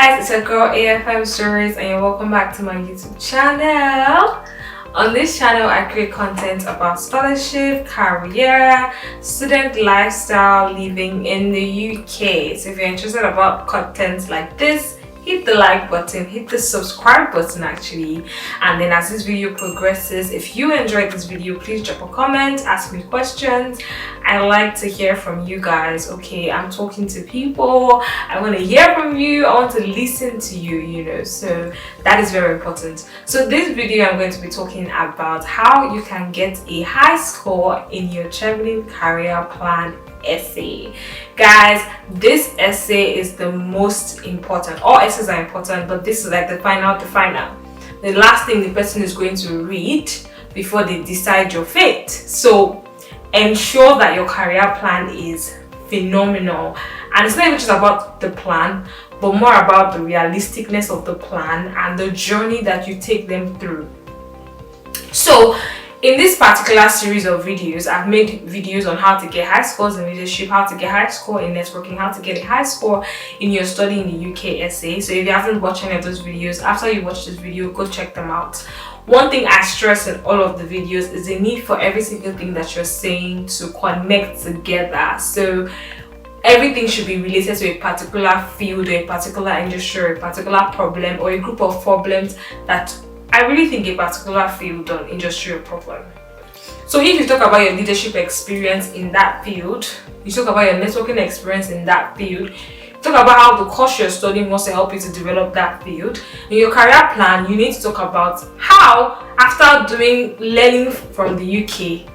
guys, it's your girl AFM Stories and you're welcome back to my YouTube channel. On this channel, I create content about scholarship, career, student lifestyle, living in the UK. So if you're interested about content like this, hit the like button, hit the subscribe button actually, and then as this video progresses, if you enjoyed this video, please drop a comment, ask me questions. I like to hear from you guys. Okay, I'm talking to people, I want to hear from you, I want to listen to you, so that is very important. So this video I'm going to be talking about how you can get a high score in your Chevening career plan essay. Guys, this essay is the most important. All essays are important, but this is like the final, the last thing the person is going to read before they decide your fate. So ensure that your career plan is phenomenal, and it's not even just about the plan, but more about the realisticness of the plan and the journey that you take them through. So in this particular series of videos, I've made videos on how to get high scores in leadership, how to get high score in networking, how to get a high score in your study in the UK essay. So if you haven't watched any of those videos, after you watch this video, go check them out. One thing I stress in all of the videos is the need for every single thing that you're saying to connect together. So everything should be related to a particular field or a particular industry or a particular problem or a group of problems that I really think a particular field or industry or problem. So if you talk about your leadership experience in that field, you talk about your networking experience in that field, talk about how the course you're studying wants to help you to develop that field. In your career plan, you need to talk about how, after learning from the UK,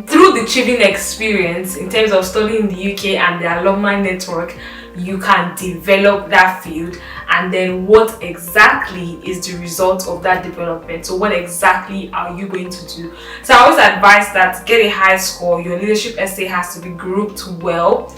through the Chevening experience in terms of studying in the UK and the alumni network, you can develop that field, and then what exactly is the result of that development. So what exactly are you going to do? So I always advise that to get a high score, your leadership essay has to be grouped well.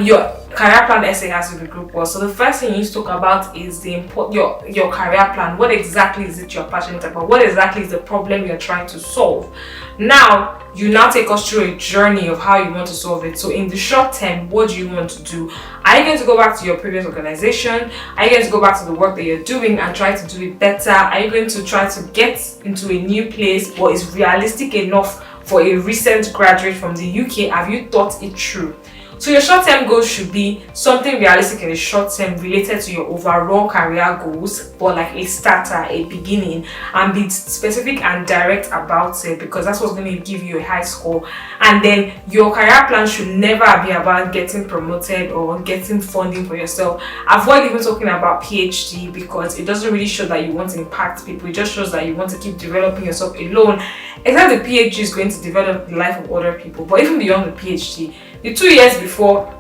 Your career plan essay has to be grouped well. So the first thing you need to talk about is your career plan. What exactly is it you're passionate about? What exactly is the problem you're trying to solve? Now you take us through a journey of how you want to solve it. So in the short term, what do you want to do? Are you going to go back to your previous organization? Are you going to go back to the work that you're doing and try to do it better? Are you going to try to get into a new place, or is realistic enough for a recent graduate from the UK? Have you thought it through? So your short-term goals should be something realistic in the short term related to your overall career goals, but like a starter, a beginning, and be specific and direct about it, because that's what's going to give you a high score. And then your career plan should never be about getting promoted or getting funding for yourself. Avoid even talking about PhD, because it doesn't really show that you want to impact people. It just shows that you want to keep developing yourself alone. Except the PhD is going to develop the life of other people. But even beyond the PhD, the 2 years before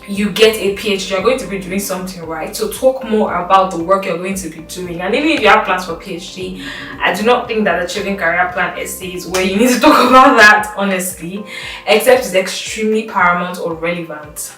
you get a PhD, you're going to be doing something right. So talk more about the work you're going to be doing. And even if you have plans for PhD, I do not think that the Chevening career plan essay is where you need to talk about that, honestly, except it's extremely paramount or relevant.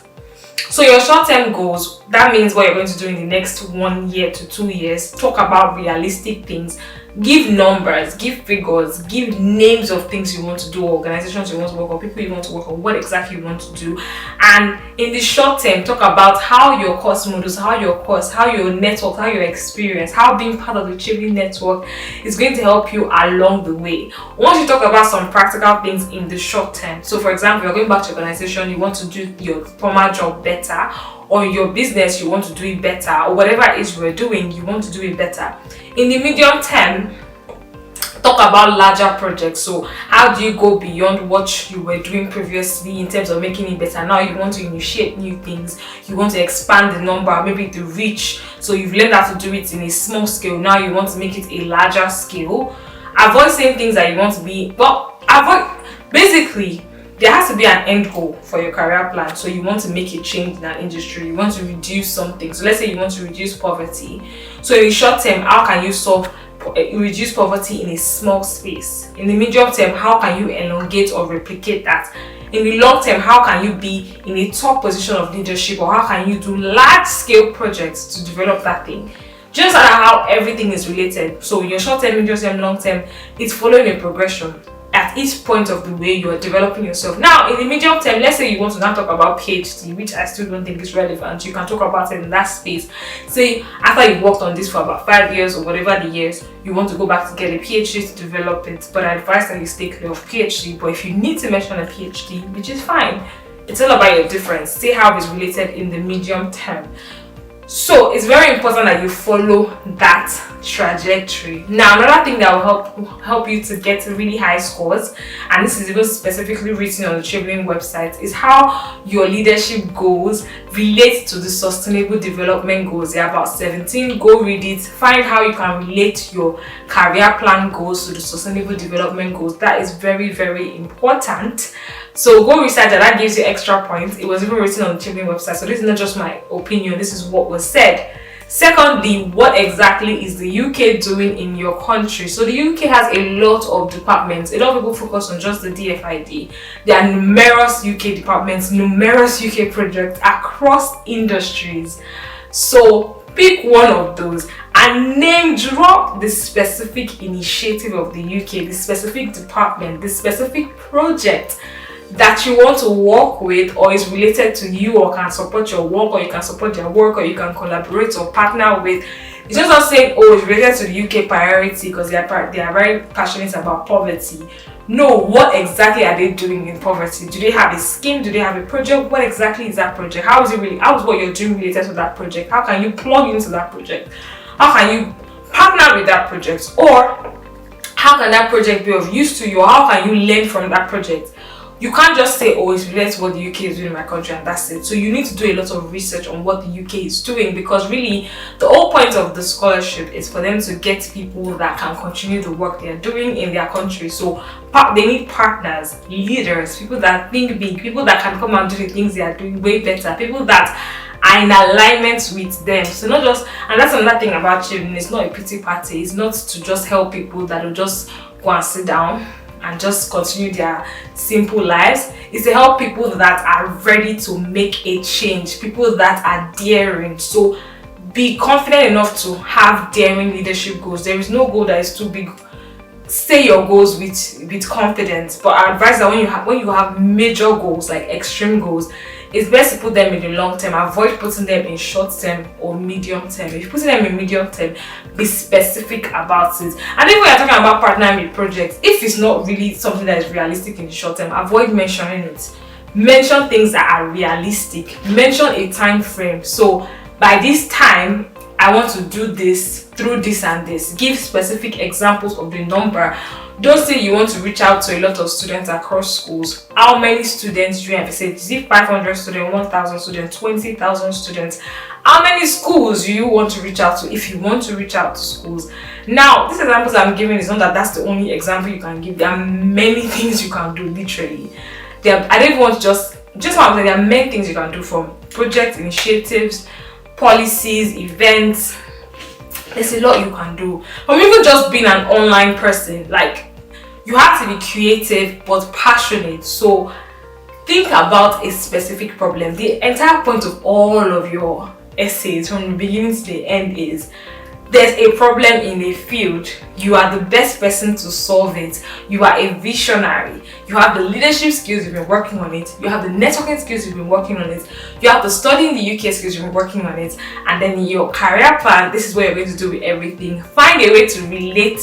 So your short-term goals, that means what you're going to do in the next 1 year to 2 years. Talk about realistic things. Give numbers, give figures, give names of things you want to do, organizations you want to work on, people you want to work on, what exactly you want to do. And in the short term, talk about how your course modules, how your network, how your experience, how being part of the Chevening network is going to help you along the way. Once you talk about some practical things in the short term, so for example, you're going back to your organization, you want to do your former job better, or your business, you want to do it better, or whatever it is you're doing, you want to do it better. In the medium term, talk about larger projects. So how do you go beyond what you were doing previously in terms of making it better? Now you want to initiate new things, you want to expand the number, maybe the reach. So you've learned how to do it in a small scale, now you want to make it a larger scale. Avoid saying things that you want to be, basically there has to be an end goal for your career plan. So you want to make a change in an industry, you want to reduce something. So let's say you want to reduce poverty. So in short term, how can you reduce poverty in a small space? In the medium term, how can you elongate or replicate that? In the long term, how can you be in a top position of leadership, or how can you do large scale projects to develop that thing? Just how everything is related. So your short term, medium term, long term, it's following a progression. At at each point of the way you are developing yourself. Now, in the medium term, let's say you want to now talk about PhD, which I still don't think is relevant. You can talk about it in that space. Say after you've worked on this for about 5 years or whatever the years, you want to go back to get a PhD to develop it. But I advise that you stay clear of PhD. But if you need to mention a PhD, which is fine, it's all about your difference. See how it's related in the medium term. So it's very important that you follow that trajectory. Now, another thing that will help you to get really high scores, and this is even specifically written on the Chevening website, is how your leadership goals relate to the sustainable development goals. There are about 17. Go read it. Find how you can relate your career plan goals to the sustainable development goals. That is very, very important. So go research that gives you extra points. It was even written on the Chevening website, so this is not just my opinion, this is what was said. Secondly, what exactly is the UK doing in your country? So the UK has a lot of departments. A lot of people focus on just the DFID. There are numerous UK departments, numerous UK projects across industries. So pick one of those and name drop the specific initiative of the UK, the specific department, the specific project that you want to work with or is related to you or can support your work or you can support their work or you can collaborate or partner with. It's just not saying, oh, it's related to the UK priority because they are very passionate about poverty. No, what exactly are they doing in poverty? Do they have a scheme? Do they have a project? What exactly is that project? How is what you're doing related to that project? How can you plug into that project? How can you partner with that project? Or how can that project be of use to you? Or how can you learn from that project? You can't just say, oh, it's related to what the UK is doing in my country and that's it. So you need to do a lot of research on what the UK is doing, because really the whole point of the scholarship is for them to get people that can continue the work they are doing in their country. So they need partners, leaders, people that think big, people that can come and do the things they are doing way better, people that are in alignment with them. So not just, and that's another thing about Chevening, it's not a pity party. It's not to just help people that will just go and sit down and just continue their simple lives. Is to help people that are ready to make a change, people that are daring. So be confident enough to have daring leadership goals. There is no goal that is too big. Say your goals with confidence, but I advise that when you have major goals, like extreme goals, it's best to put them in the long term. Avoid putting them in short term or medium term. If you put them in medium term, be specific about it. And if we are talking about partnering with projects, if it's not really something that is realistic in the short term, avoid mentioning it. Mention things that are realistic. Mention a time frame. So by this time, I want to do this through this and this. Give specific examples of the number. Don't say you want to reach out to a lot of students across schools. How many students do you have? Say, is it 500 students, 1,000 students, 20,000 students? How many schools do you want to reach out to if you want to reach out to schools? Now, these examples I'm giving is not that that's the only example you can give. There are many things you can do, literally. I don't want to just what I'm saying, there are many things you can do, from project initiatives, policies, events. There's a lot you can do. From even just being an online person, like, you have to be creative but passionate. So think about a specific problem. The entire point of all of your essays from the beginning to the end is there's a problem in a field. You are the best person to solve it. You are a visionary. You have the leadership skills, you've been working on it. You have the networking skills, you've been working on it. You have the studying the UK skills, you've been working on it. And then your career plan, this is what you're going to do with everything. Find a way to relate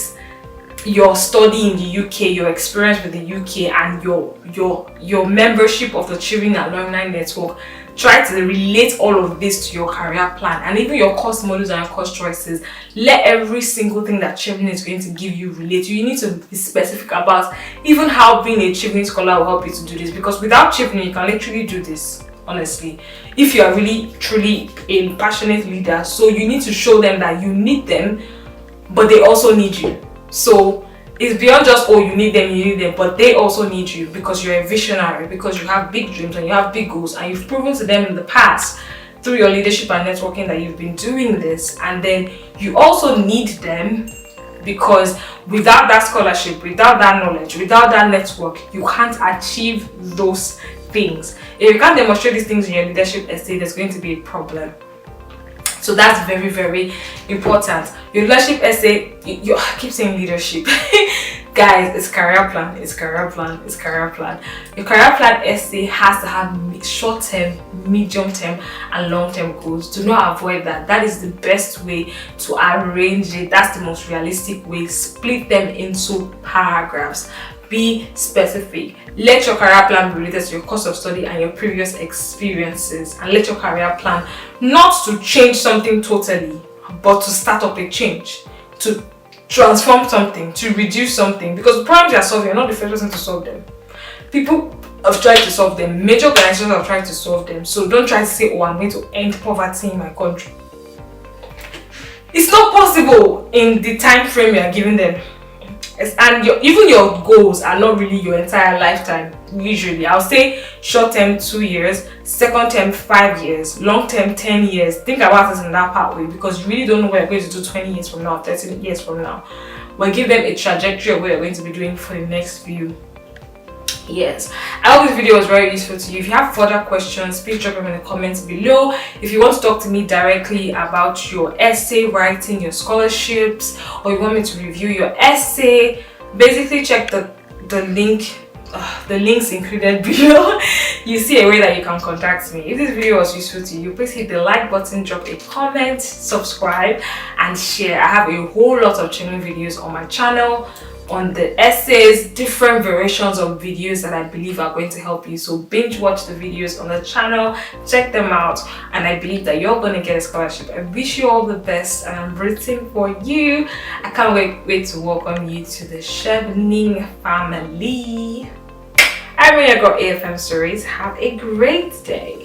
your study in the UK, your experience with the UK, and your membership of the Chevening Alumni Network. Try to relate all of this to your career plan, and even your course modules and your course choices. Let every single thing that Chevening is going to give you relate. You need to be specific about even how being a Chevening scholar will help you to do this, because without Chevening you can literally do this, honestly, if you are really truly a passionate leader. So you need to show them that you need them, but they also need you. So it's beyond just, oh, you need them, but they also need you, because you're a visionary, because you have big dreams and you have big goals, and you've proven to them in the past through your leadership and networking that you've been doing this. And then you also need them, because without that scholarship, without that knowledge, without that network, you can't achieve those things. If you can't demonstrate these things in your leadership essay, there's going to be a problem. So that's very, very important. Your leadership essay, I keep saying leadership. Guys, it's career plan, it's career plan, it's career plan. Your career plan essay has to have short-term, medium-term, and long-term goals. Do not avoid that. That is the best way to arrange it. That's the most realistic way. Split them into paragraphs. Be specific. Let your career plan be related to your course of study and your previous experiences, and let your career plan not to change something totally, but to start up a change, to transform something, to reduce something, because the problems you are solving, you're not the first person to solve them. People have tried to solve them, major organizations have tried to solve them, so don't try to say, oh, I'm going to end poverty in my country. It's not possible in the time frame you are giving them. And even your goals are not really your entire lifetime. Usually I'll say short term 2 years, second term 5 years, long term 10 years. Think about it in that part way, because you really don't know what you're going to do 20 years from now, 30 years from now. But give them a trajectory of what you're going to be doing for the next few years. I hope this video was very useful to you. If you have further questions, please drop them in the comments below. If you want to talk to me directly about your essay writing, your scholarships, or you want me to review your essay, basically check the links included below. You see a way that you can contact me. If this video was useful to you, please hit the like button, drop a comment, subscribe, and share. I have a whole lot of training videos on my channel on the essays, different variations of videos that I believe are going to help you. So binge watch the videos on the channel, check them out, and I believe that you're going to get a scholarship. I wish you all the best, and I'm rooting for you. I can't wait to welcome you to the Chevening family. I'm your girl AFM Stories. Have a great day.